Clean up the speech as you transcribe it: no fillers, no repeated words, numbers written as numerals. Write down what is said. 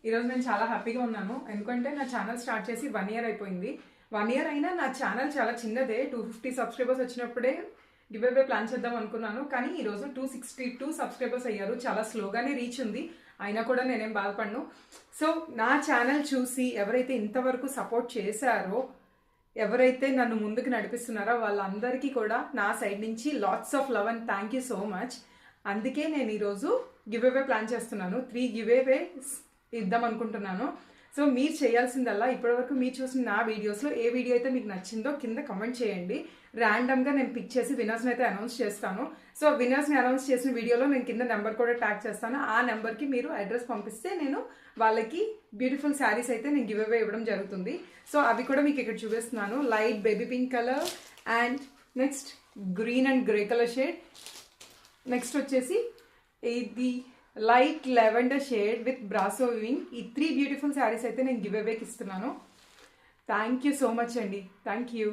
ఈరోజు నేను చాలా హ్యాపీగా ఉన్నాను. ఎందుకంటే నా ఛానల్ స్టార్ట్ చేసి 1 ఇయర్ అయిపోయింది. 1 ఇయర్ అయినా నా ఛానల్ చాలా చిన్నదే. 250 సబ్స్క్రైబర్స్ వచ్చినప్పుడే గివ్ అవే ప్లాన్ చేద్దాం అనుకున్నాను. కానీ ఈరోజు 262 సబ్స్క్రైబర్స్ అయ్యారు. చాలా స్లోగానే రీచ్ ఉంది. అయినా కూడా నేనేం బాధపడను. సో నా ఛానల్ చూసి ఎవరైతే ఇంతవరకు సపోర్ట్ చేశారో, ఎవరైతే నన్ను ముందుకు నడిపిస్తున్నారో వాళ్ళందరికీ కూడా నా సైడ్ నుంచి lots of love and thank you so much. అందుకే నేను ఈరోజు గివ్ అవే ప్లాన్ చేస్తున్నాను. 3 గివ్ అవేస్ ఇద్దాం అనుకుంటున్నాను. సో మీరు చేయాల్సిందల్లా ఇప్పటివరకు మీరు చూసిన నా వీడియోస్లో ఏ వీడియో అయితే మీకు నచ్చిందో కింద కమెంట్ చేయండి. ర్యాండమ్గా నేను పిక్ చేసి విన్నర్స్ని అయితే అనౌన్స్ చేస్తాను. సో విన్నర్స్ని అనౌన్స్ చేసిన వీడియోలో నేను కింద నెంబర్ కూడా ట్యాగ్ చేస్తాను. ఆ నెంబర్కి మీరు అడ్రస్ పంపిస్తే నేను వాళ్ళకి బ్యూటిఫుల్ శారీస్ అయితే నేను గివ్ అవే ఇవ్వడం జరుగుతుంది. సో అవి కూడా మీకు ఇక్కడ చూపిస్తున్నాను. Light baby pink colour and next green and grey colour shade. Next వచ్చేసి ఇది light lavender shade with brasso weaving. ఈ 3 బ్యూటిఫుల్ శారీస్ అయితే నేను గివ్ అవేకి ఇస్తున్నాను. థ్యాంక్ యూ సో మచ్ అండి. Thank you.